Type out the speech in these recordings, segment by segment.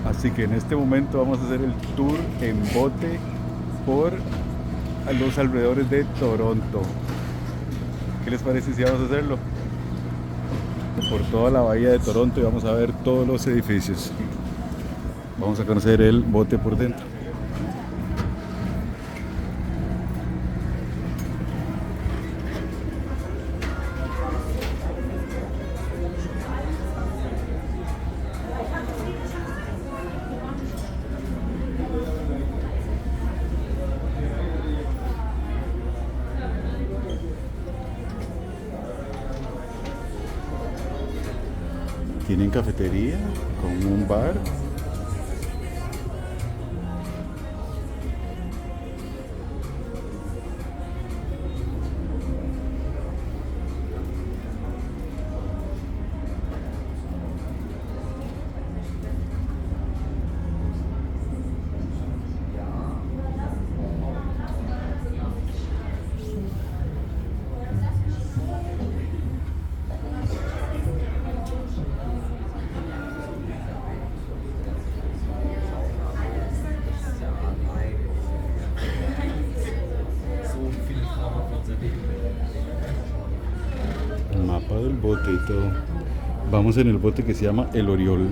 Así que en este momento vamos a hacer el tour en bote por los alrededores de Toronto. ¿Qué les parece si vamos a hacerlo? Por toda la bahía de Toronto y vamos a ver todos los edificios. Vamos a conocer el bote por dentro. Tienen cafetería con un bar. Mapa del bote y todo. Vamos en el bote que se llama El Oriol.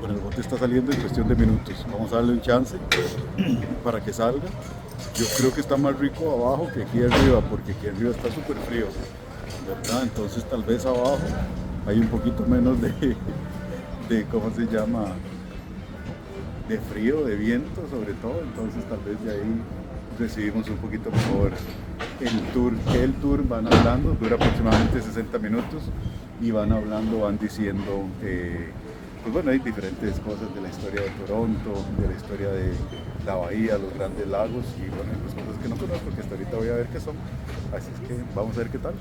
Bueno, el bote está saliendo en cuestión de minutos. Vamos a darle un chance para que salga. Yo creo que está más rico abajo que aquí arriba, porque aquí arriba está súper frío, ¿verdad? Entonces tal vez abajo hay un poquito menos ¿cómo se llama? De frío, de viento sobre todo. Entonces tal vez de ahí recibimos un poquito mejor el tour. El tour van hablando, dura aproximadamente 60 minutos y van hablando, van diciendo pues bueno, hay diferentes cosas de la historia de Toronto, de la historia de la bahía, los grandes lagos y bueno, pues cosas que no conozco, que hasta ahorita voy a ver qué son. Así es que vamos a ver qué tal.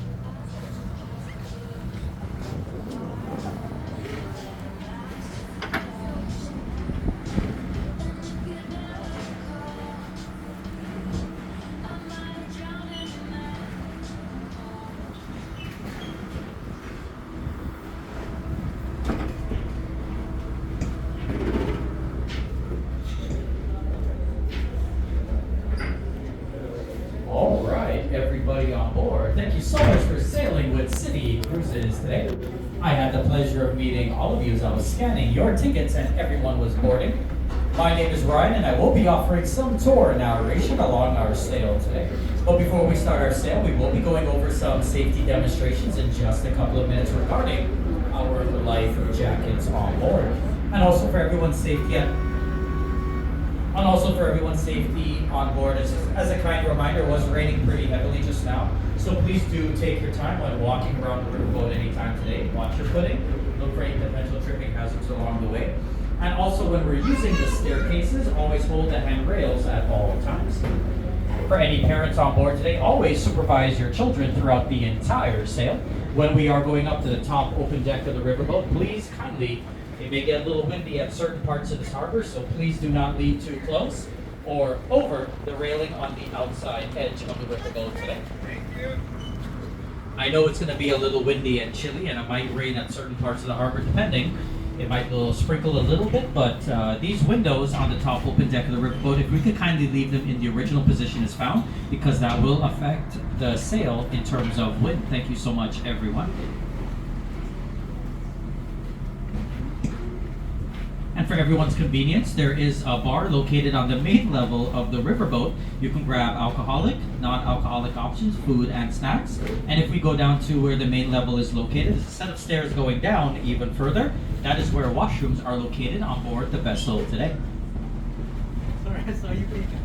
Everybody on board, thank you so much for sailing with City Cruises today. I had the pleasure of meeting all of you as I was scanning your tickets and everyone was boarding. My name is Ryan and I will be offering some tour narration along our sail today. But before we start our sail, we will be going over some safety demonstrations in just a couple of minutes regarding our life jackets on board. And also for everyone's safety on board, as a kind reminder, it was raining pretty heavily just now. So please do take your time when walking around the riverboat anytime today. Watch your footing, look for any potential tripping hazards along the way. And also when we're using the staircases, always hold the handrails at all times. For any parents on board today, always supervise your children throughout the entire sail. When we are going up to the top open deck of the riverboat, please kindly, it may get a little windy at certain parts of this harbor, so please do not lean too close or over the railing on the outside edge of the riverboat today. I know it's going to be a little windy and chilly, and it might rain at certain parts of the harbor depending. It might sprinkle a little bit, but these windows on the top open deck of the riverboat, if we could kindly leave them in the original position as found, because that will affect the sail in terms of wind. Thank you so much, everyone. And for everyone's convenience, there is a bar located on the main level of the riverboat. You can grab alcoholic, non-alcoholic options, food and snacks. And if we go down to where the main level is located, there's a set of stairs going down even further. That is where washrooms are located on board the vessel today. Sorry, I saw you peeking.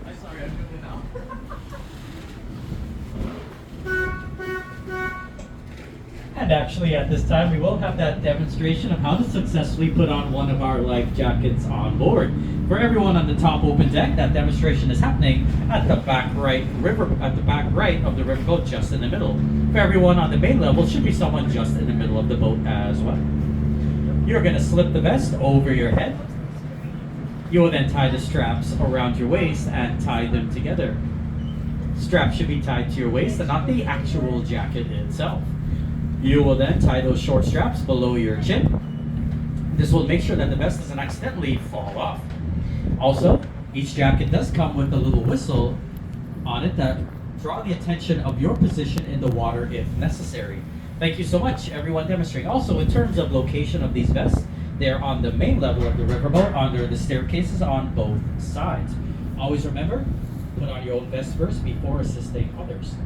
I'm sorry, I'm doing it now. And actually at this time we will have that demonstration of how to successfully put on one of our life jackets on board. For everyone on the top open deck, that demonstration is happening at the back right of the riverboat, just in the middle. For everyone on the main level, should be someone just in the middle of the boat as well. You're going to slip the vest over your head. You will then tie the straps around your waist and tie them together. Straps should be tied to your waist and not the actual jacket itself. You will then tie those short straps below your chin. This will make sure that the vest doesn't accidentally fall off. Also, each jacket does come with a little whistle on it that draw the attention of your position in the water if necessary. Thank you so much, everyone demonstrating. Also, in terms of location of these vests, they're on the main level of the riverboat under the staircases on both sides. Always remember, put on your own vest first before assisting others.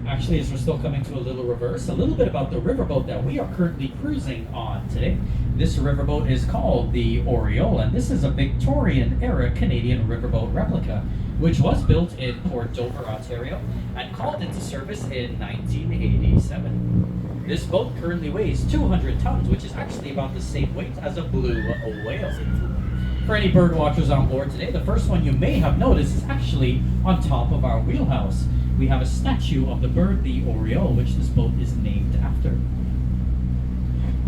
Actually, as we're still coming to a little reverse, a little bit about the riverboat that we are currently cruising on today. This riverboat is called the Oriole, and this is a Victorian-era Canadian riverboat replica, which was built in Port Dover, Ontario, and called into service in 1987. This boat currently weighs 200 tons, which is actually about the same weight as a blue whale. For any bird watchers on board today, the first one you may have noticed is actually on top of our wheelhouse. We have a statue of the bird, the Oriole, which this boat is named after.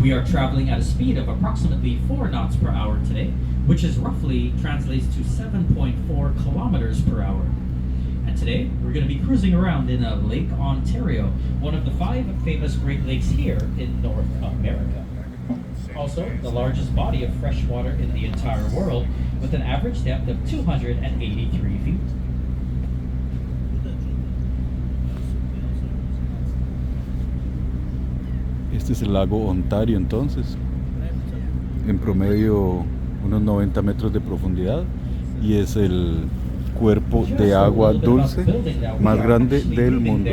We are traveling at a speed of approximately 4 knots per hour today, which is roughly translates to 7.4 kilometers per hour. And today, we're going to be cruising around in Lake Ontario, one of the 5 famous Great Lakes here in North America. Also, the largest body of fresh water in the entire world, with an average depth of 283 feet. Este es el lago Ontario entonces, en promedio unos 90 metros de profundidad, y es el cuerpo de agua dulce más grande del mundo.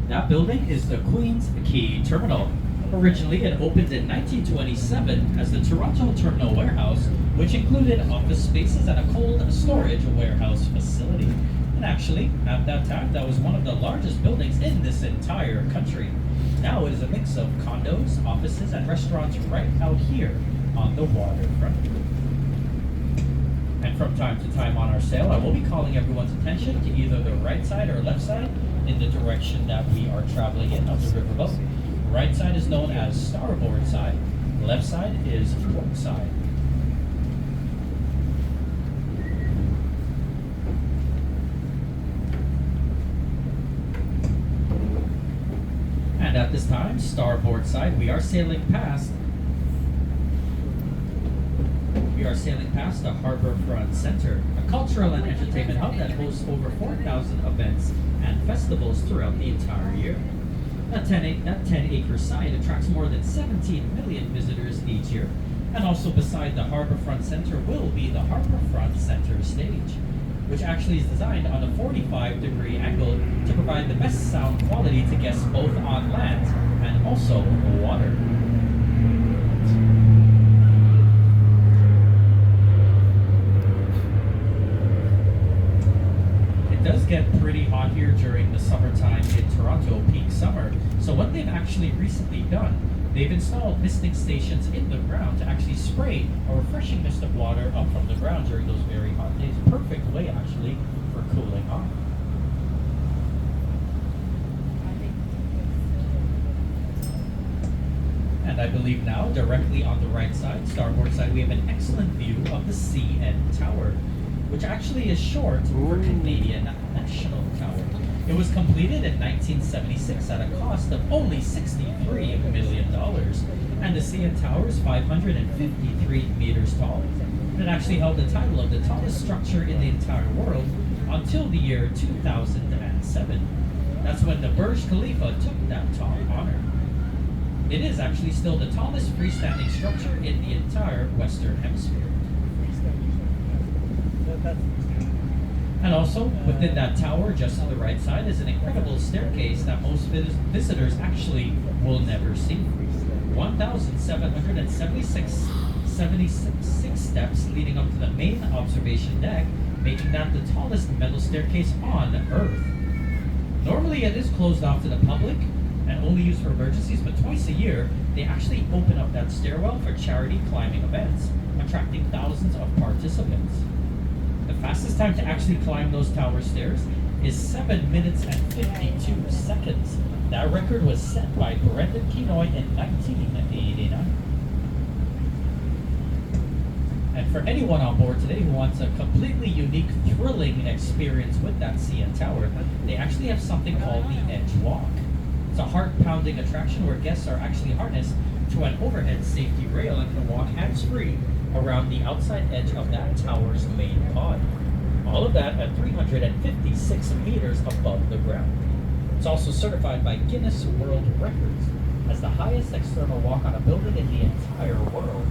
That building is the Queen's Quay Terminal. Originally, it opened in 1927 as the Toronto Terminal Warehouse, which included office spaces and a cold storage warehouse facility. And actually, at that time, that was one of the largest buildings in this entire country. Now it is a mix of condos, offices, and restaurants right out here on the waterfront. And from time to time on our sail, I will be calling everyone's attention to either the right side or left side in the direction that we are traveling in of the riverboat. Right side is known as starboard side, left side is port side. And at this time, starboard side, we are sailing past the Harborfront Center, a cultural and entertainment hub that hosts over 4,000 events and festivals throughout the entire year. That 10-acre site attracts more than 17 million visitors each year. And also beside the Harborfront Center will be the Harborfront Center stage. which actually is designed on a 45-degree angle to provide the best sound quality to guests both on land and also water. It does get pretty hot here during the summertime in Toronto, peak summer. So what they've actually recently done, they've installed misting stations in the ground to actually spray a refreshing mist of water up from the ground during those very hot days. Perfect way actually for cooling off. And I believe now, directly on the right side, starboard side, we have an excellent view of the CN Tower, which actually is short for Canadian National Tower. It was completed in 1976 at a cost of only $63 million. And the CN Tower is 553 meters tall. And it actually held the title of the tallest structure in the entire world until the year 2007. That's when the Burj Khalifa took that tall honor. It is actually still the tallest freestanding structure in the entire Western Hemisphere. And also, within that tower, just to the right side, is an incredible staircase that most visitors actually will never see. 1,776 steps leading up to the main observation deck, making that the tallest metal staircase on Earth. Normally, it is closed off to the public and only used for emergencies, but twice a year, they actually open up that stairwell for charity climbing events, attracting thousands of participants. The fastest time to actually climb those tower stairs is 7 minutes and 52 seconds. That record was set by Brendan Kenoy in 1989. And for anyone on board today who wants a completely unique, thrilling experience with that CN Tower, they actually have something called the Edge Walk. It's a heart-pounding attraction where guests are actually harnessed to an overhead safety rail and can walk hands-free around the outside edge of that tower's main pod. All of that at 356 meters above the ground. It's also certified by Guinness World Records as the highest external walk on a building in the entire world.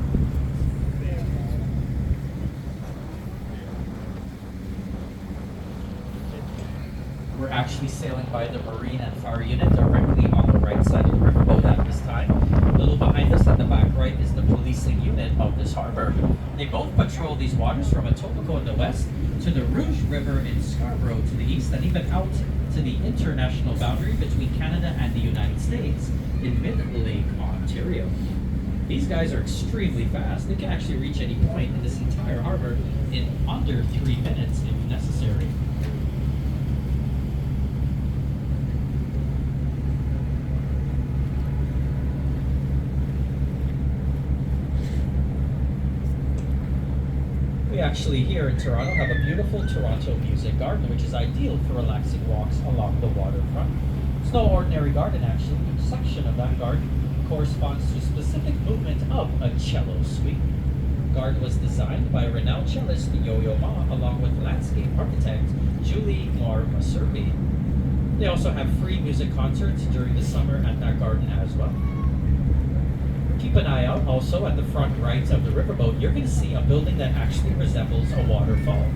We're actually sailing by the Marine and Fire Unit directly on the right side of the riverboat at this time. A little behind us at the back right is the policing unit of this harbor. They both patrol these waters from Etobicoke in the west to the Rouge River in Scarborough to the east, and even out to the international boundary between Canada and the United States in Mid-Lake Ontario. These guys are extremely fast. They can actually reach any point in this entire harbor in under 3 minutes if necessary. We actually here in Toronto have a beautiful Toronto Music Garden, which is ideal for relaxing walks along the waterfront. It's no ordinary garden actually. Each section of that garden corresponds to a specific movement of a cello suite. The garden was designed by renowned cellist Yo-Yo Ma along with landscape architect Julie Moore-Maserbi. They also have free music concerts during the summer at that garden as well. Keep an eye out also at the front right of the riverboat. You're going to see a building that actually resembles a waterfall.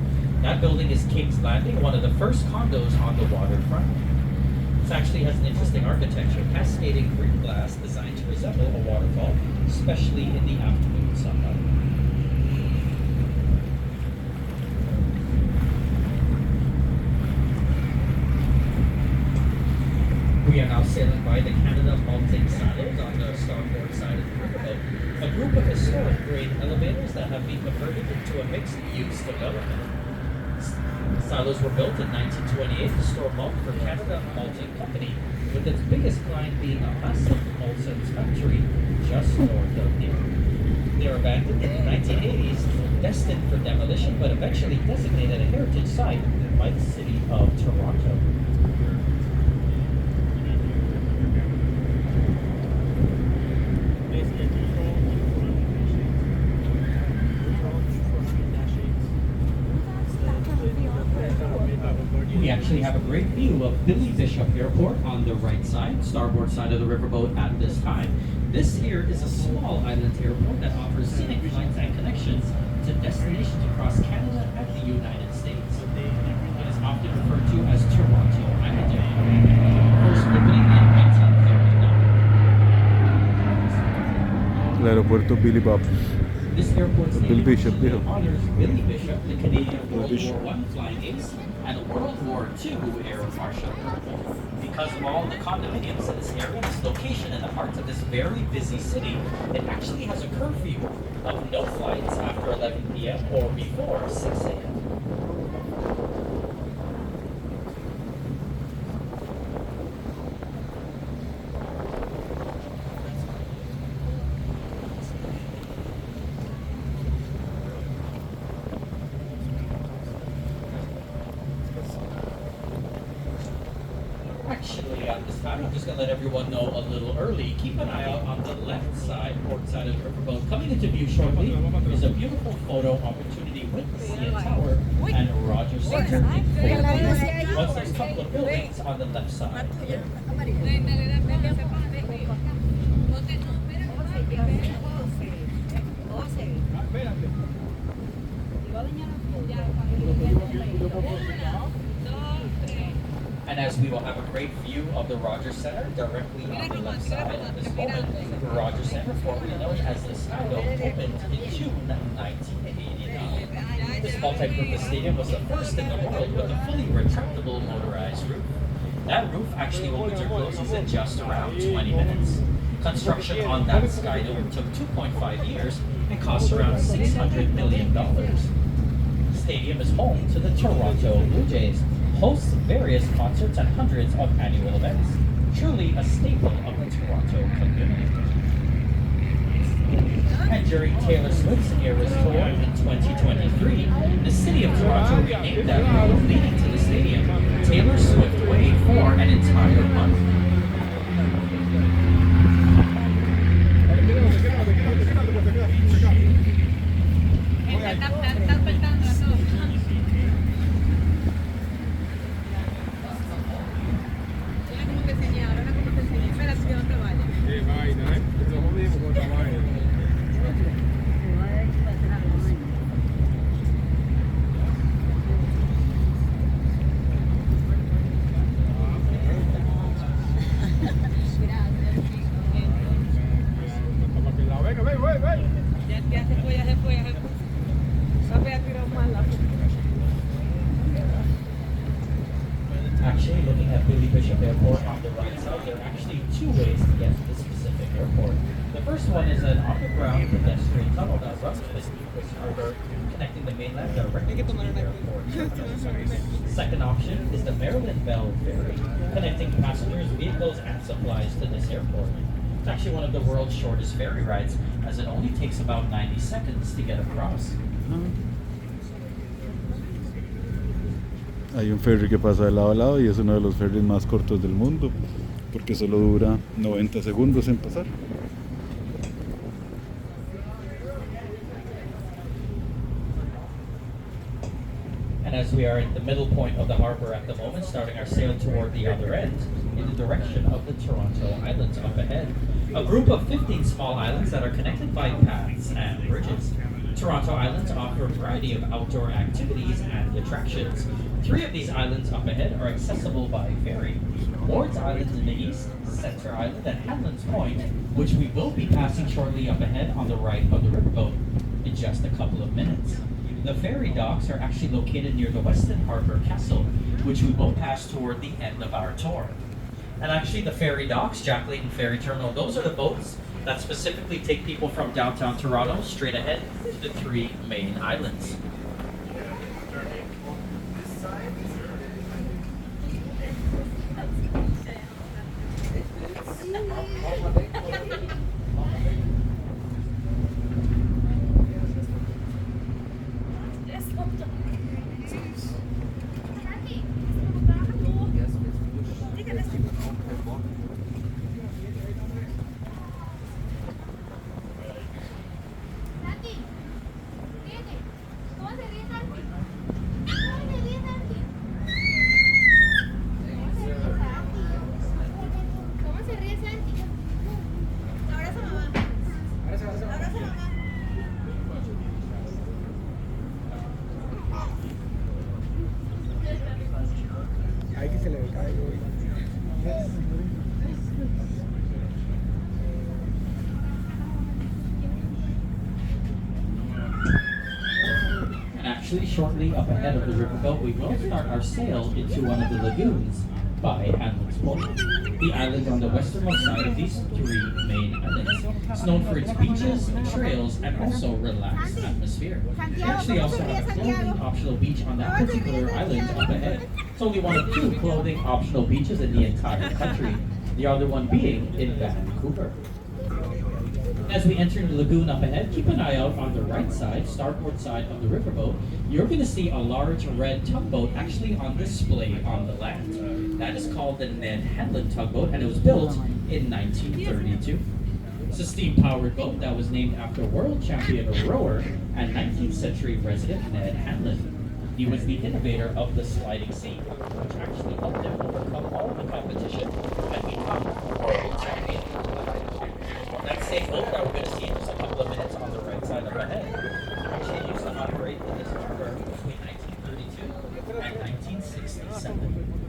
That building is King's Landing, one of the first condos on the waterfront. It actually has an interesting architecture, cascading green glass designed to resemble a waterfall, especially in the afternoon sunlight. We are now sailing by the Canada Baltic silos on the starboard side of the riverboat, a group of historic grain elevators that have been converted into a mixed-use development. Silos were built in 1928 to store malt for Canada Malting Company, with its biggest client being a massive Molson's factory just north of here. They were abandoned in the 1980s, destined for demolition, but eventually designated a heritage site by the city of Toronto. We actually have a great view of Billy Bishop Airport on the right side, starboard side of the riverboat at this time. This here is a small island airport that offers scenic flights and connections to destinations across Canada and the United States. aeropuerto Billy Bob. This airport Bill stadium Bishop, dijo. honors Billy Bishop, the Canadian World Bishop. War I flying ace and World War II air marshal. Because of all the condominiums in this area, this location in the heart of this very busy city, it actually has a curfew of no flights after 11 p.m. or before 6 a.m. Actually, at this time, I'm just going to let everyone know a little early. Keep an eye out on the left side, port side of the riverboat. Coming into view shortly is a beautiful photo opportunity with the CN Tower and Rogers Center. Once there's a couple of buildings on the left side. And as we will have a great view of the Rogers Center directly on the left side at this moment, the Rogers Center, formerly known as the Skydome, opened in June 1989. This multi-purpose stadium was the first in the world with a fully retractable motorized roof. That roof actually opens or closes in just around 20 minutes. Construction on that Skydome took 2.5 years and cost around $600 million. The stadium is home to the Toronto Blue Jays, hosts various concerts and hundreds of annual events. Truly a staple of the Toronto community. And during Taylor Swift's Eras Tour in 2023, the city of Toronto renamed that road leading to the stadium Taylor Swift Way for an entire month. Actually, looking at Billy Bishop Airport on the right side, there are actually two ways to get to this specific airport. The first one is an underground pedestrian tunnel that runs beneath this harbor, connecting the mainland directly to the airport. Second option is the Maryland Bell Ferry, connecting passengers, vehicles, and supplies to this airport. It's actually one of the world's shortest ferry rides, as it only takes about 90 seconds to get across. Hay un ferry que pasa de lado a lado y es uno de los ferries más cortos del mundo porque solo dura 90 segundos en pasar. And as we are at the middle point of the harbor at the moment, starting our sail toward the other end, in the direction of the Toronto Islands up ahead. A group of 15 small islands that are connected by paths and bridges. Toronto Islands offer a variety of outdoor activities and attractions. 3 of these islands up ahead are accessible by ferry. Ward's Island in the east, Center Island, and Hanlan's Point, which we will be passing shortly up ahead on the right of the riverboat in just a couple of minutes. The ferry docks are actually located near the Weston Harbor Castle, which we will pass toward the end of our tour. And actually the ferry docks, Jack Layton Ferry Terminal, those are the boats that specifically take people from downtown Toronto straight ahead to the 3 main islands. actually shortly up ahead of the riverboat, we will start our sail into one of the lagoons by Hanlon's Point. The island on the westernmost side of these three main islands. It's known for its beaches, trails, and also relaxed atmosphere. We actually also have a clothing optional beach on that particular island up ahead. It's only one of two clothing optional beaches in the entire country, the other one being in Vancouver. As we enter the lagoon up ahead, keep an eye out on the right side, starboard side of the riverboat. You're going to see a large red tugboat actually on display on the land. That is called the Ned Hanlon tugboat, and it was built in 1932. It's a steam-powered boat that was named after world champion rower and 19th century resident Ned Hanlon. He was the innovator of the sliding seat, which actually helped him overcome all the competition and become world champion. That same boat that we're going to see in just a couple of minutes on the right side up ahead actually used to operate in this harbor between 1932 and 1967.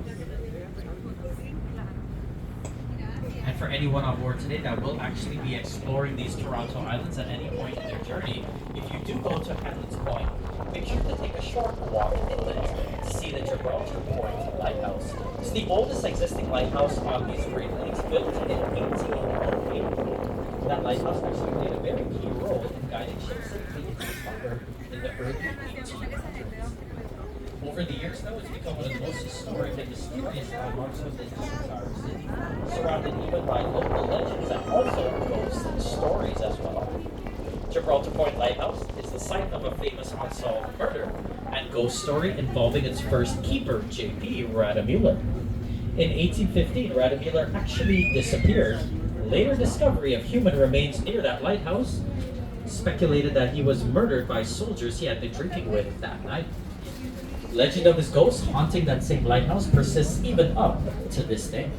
And for anyone on board today that will actually be exploring these Toronto Islands at any point in their journey, if you do go to Hanlon's Point, make sure to take a short walk inland to see the Gibraltar Point Lighthouse. It's the oldest existing lighthouse on these Great Lakes, built in 1808. That lighthouse actually played a very key role in guiding ships safely into this harbor in the early 1800s. Over the years, though, it's become one of the most historic and mysterious landmarks within this entire city, surrounded even by local legends and also ghost stories as well. Gibraltar Point Lighthouse is the site of a famous unsolved murder and ghost story involving its first keeper, J.P. Radamüller. In 1815, Radamüller actually disappeared. Later discovery of human remains near that lighthouse speculated that he was murdered by soldiers he had been drinking with that night. Legend of his ghost haunting that same lighthouse persists even up to this day.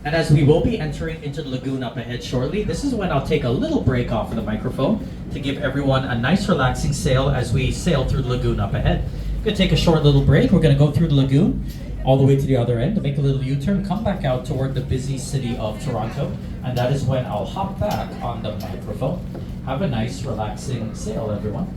And as we will be entering into the lagoon up ahead shortly, this is when I'll take a little break off of the microphone to give everyone a nice relaxing sail as we sail through the lagoon up ahead. We're going to take a short little break. We're going to go through the lagoon all the way to the other end to make a little U-turn, come back out toward the busy city of Toronto, and that is when I'll hop back on the microphone. Have a nice relaxing sail, everyone.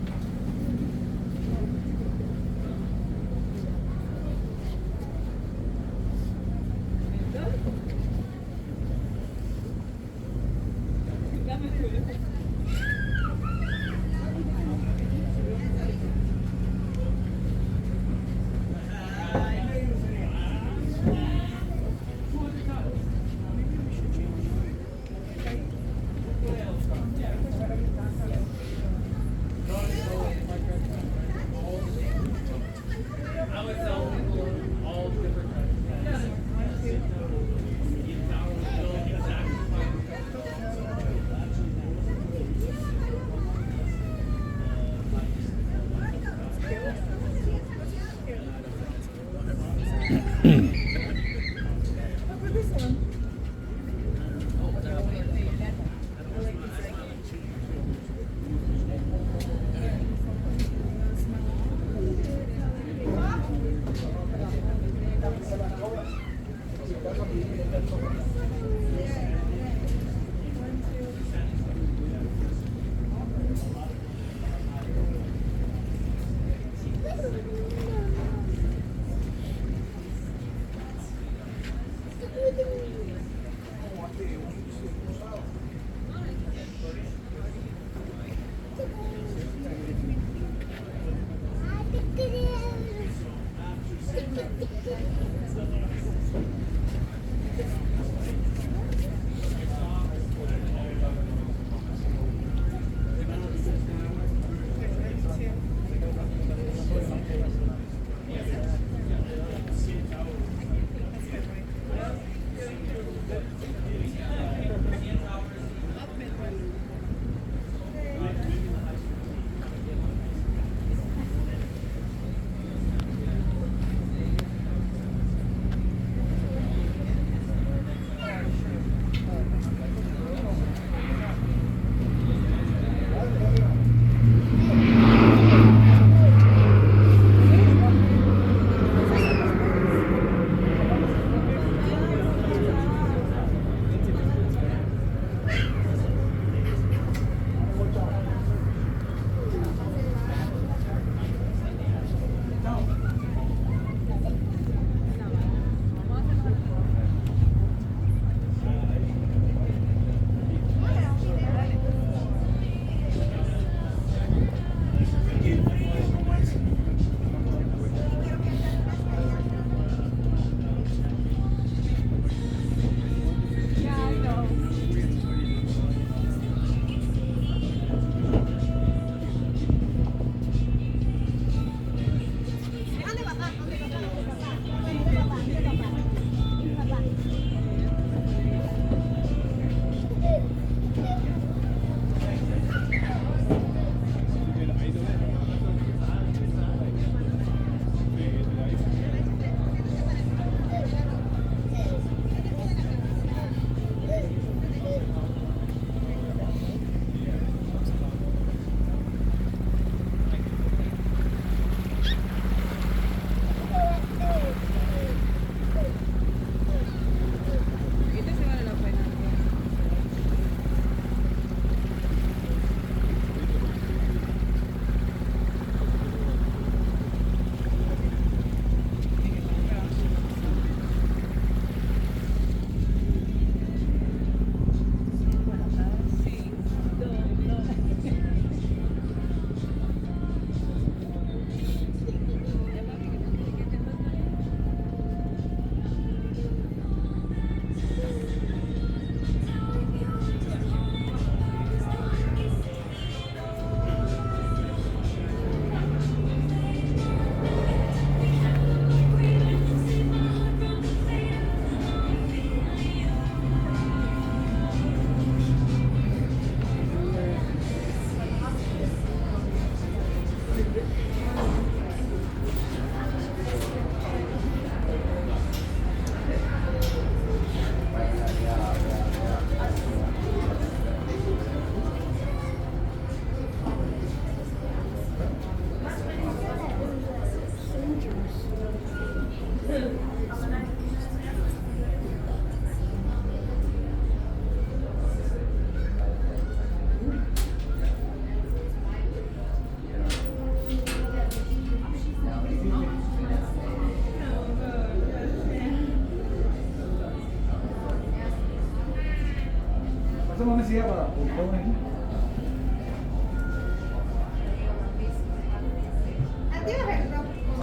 tengo necesidad para publicar una aquí.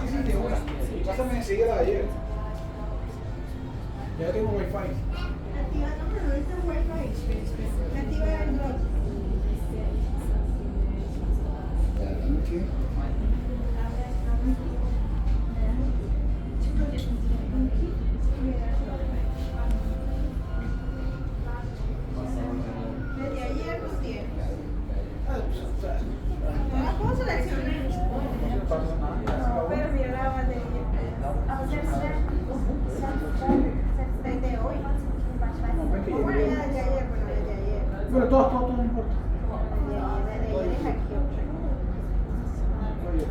Sí, de una. Pásame enseguida la de ayer. Ya tengo wifi. Activa, no, pero no está wifi. Activa el blog. ¿Qué? Desde ayer no tiene. No la puedo seleccionar. Pero mira la batería. Desde hoy. Bueno, ya desde ayer, bueno, desde ayer. Pero todo no importa. Desde ayer es aquí. Oye,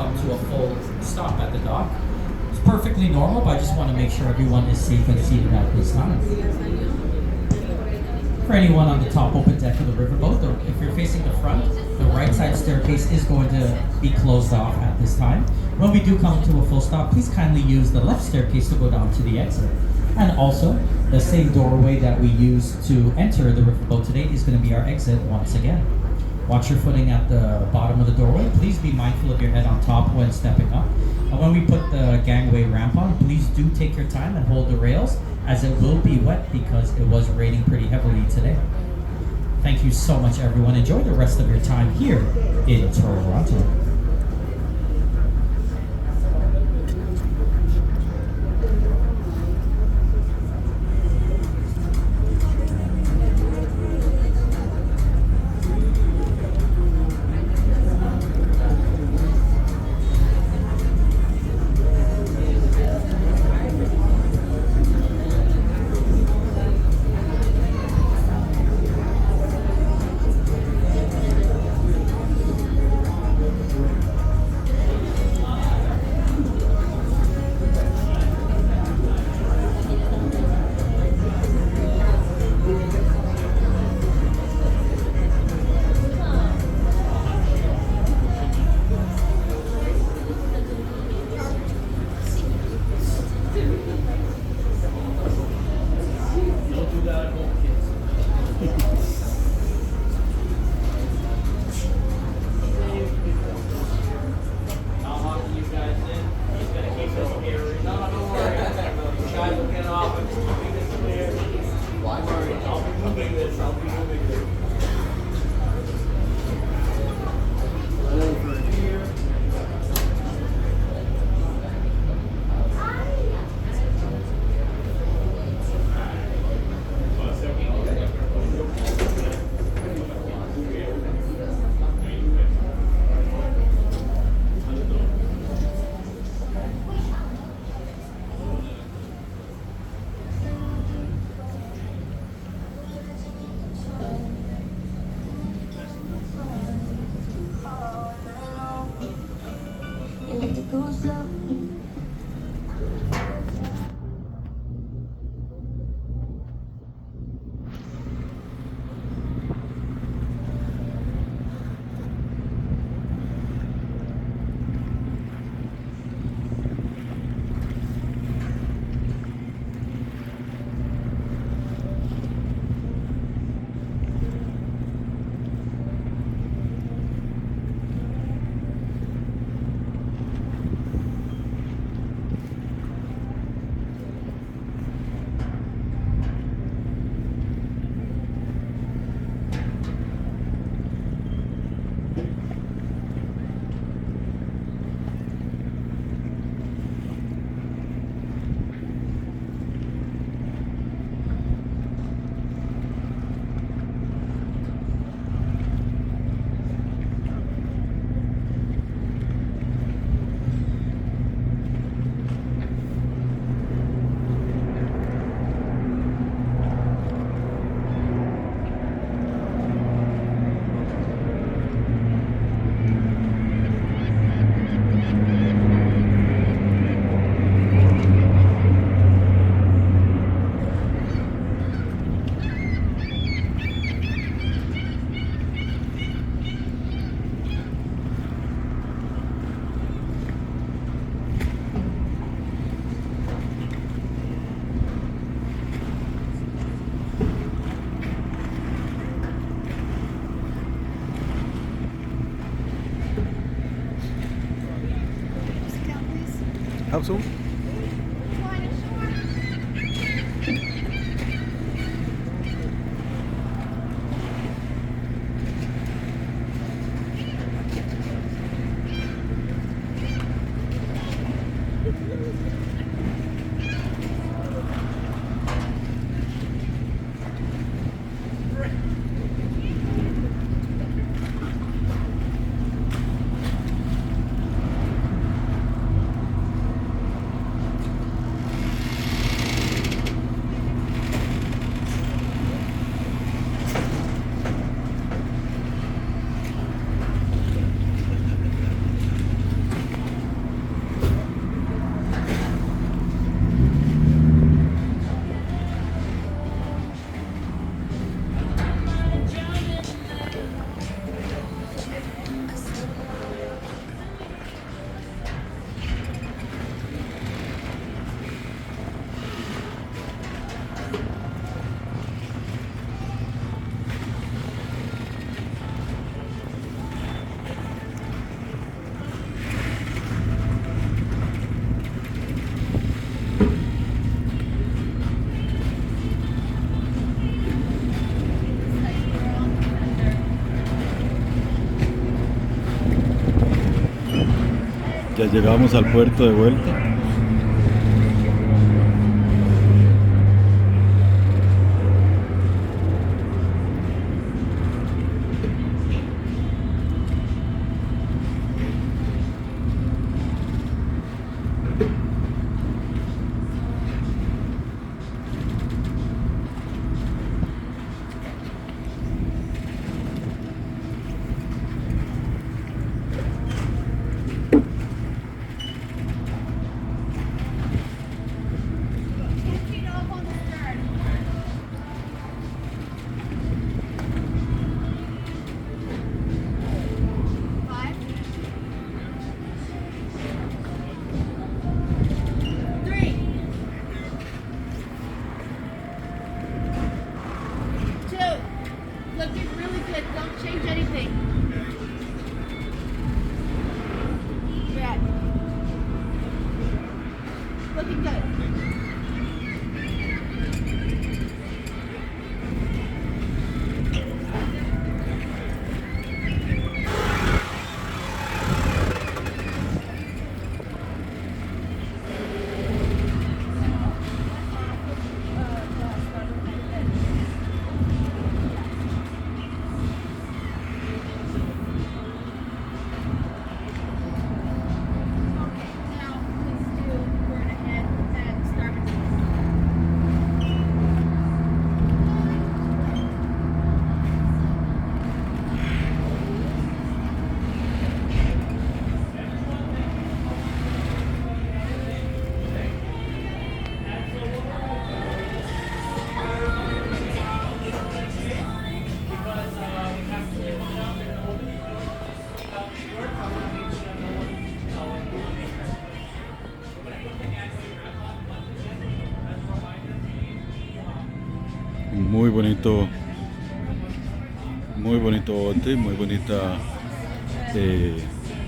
come to a full stop at the dock. It's perfectly normal, but I just want to make sure everyone is safe and seated at this time. For anyone on the top open deck of the riverboat, or if you're facing the front, the right side staircase is going to be closed off at this time. When we do come to a full stop, please kindly use the left staircase to go down to the exit. And also, the same doorway that we used to enter the riverboat today is going to be our exit once again. Watch your footing at the bottom of the doorway. Please be mindful of your head on top when stepping up. And when we put the gangway ramp on, please do take your time and hold the rails, as it will be wet because it was raining pretty heavily today. Thank you so much, everyone. Enjoy the rest of your time here in Toronto. How soon? Ya llegamos al puerto de vuelta. Looking really good. Don't change anything. Red. Looking good. Muy bonito bote, muy bonita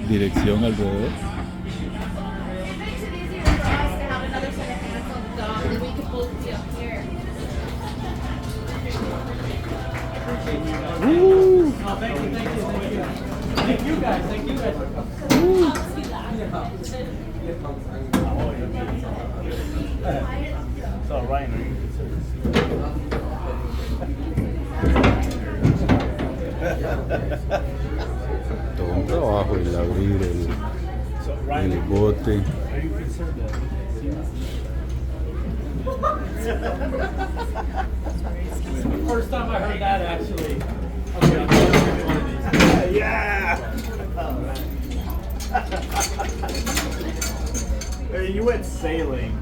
dirección alrededor. It makes it easier for us to have another set of hands on the dog that we can both be up here. Oh, thank you. Thank you guys. So, Ryan, are you Todo un trabajo el abrir el bote. Are you concerned that? First time I heard that, actually. Okay, I'm gonna get one of these. Yeah! Hey, you went sailing.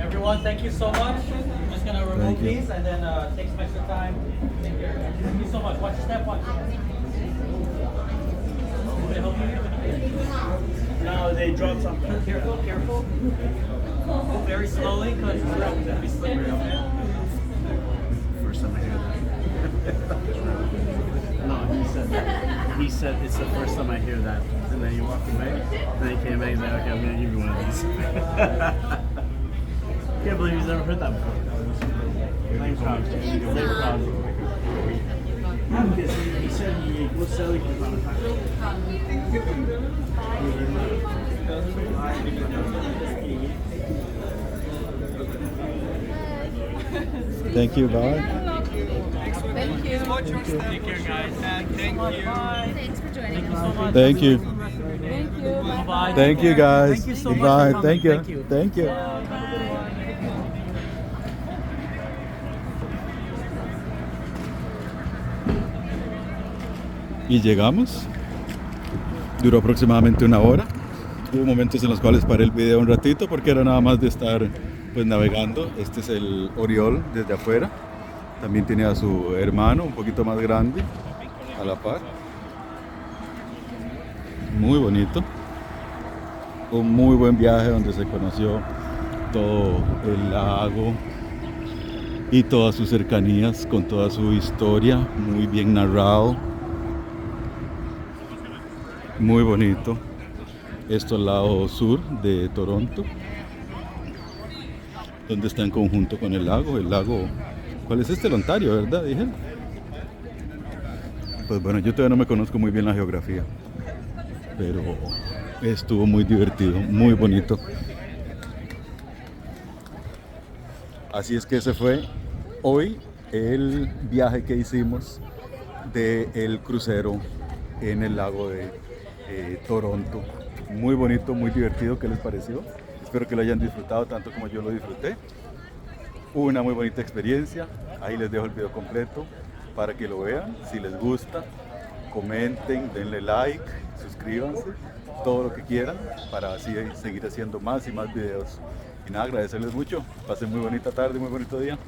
Everyone, thank you so much. I'm just gonna remove these and then take some extra time. Thank you so much. Watch your step, watch. No, they dropped something. Careful. Go very slowly because it's gonna be slippery, okay? First time I hear that. No, he said it's the first time I hear that. And then he walked away. Then he came back and said, okay, I'm gonna give you one of these. Can't believe he's never heard that before. I'm proud. Very proud. Because he said he was selling for a time. Thank you, bye. Thank you. Take care, guys. Thank you. Thanks for joining us. Thank you. Thank you. Bye. Thank you, guys. Thank you so much Bye. for Thank coming. you. Thank you. Y llegamos. Duró aproximadamente una hora. Hubo momentos en los cuales paré el video un ratito porque era nada más de estar pues navegando. Este es el Oriol desde afuera. También tiene a su hermano un poquito más grande a la par. Muy bonito. Un muy buen viaje donde se conoció todo el lago y todas sus cercanías con toda su historia, muy bien narrado. Muy bonito. Esto al lado sur de Toronto. donde está en conjunto con el lago. El lago, ¿cuál es este? El Ontario, ¿verdad? Dije. Pues bueno, yo todavía no me conozco muy bien la geografía, pero estuvo muy divertido, muy bonito. Así es que ese fue hoy el viaje que hicimos del crucero en el lago de Toronto. Muy bonito, muy divertido. ¿Qué les pareció? Espero que lo hayan disfrutado tanto como yo lo disfruté. Una muy bonita experiencia. Ahí les dejo el video completo para que lo vean. Si les gusta, comenten, denle like, suscríbanse, todo lo que quieran para así seguir haciendo más y más videos. Y nada, agradecerles mucho. Pasen muy bonita tarde, muy bonito día.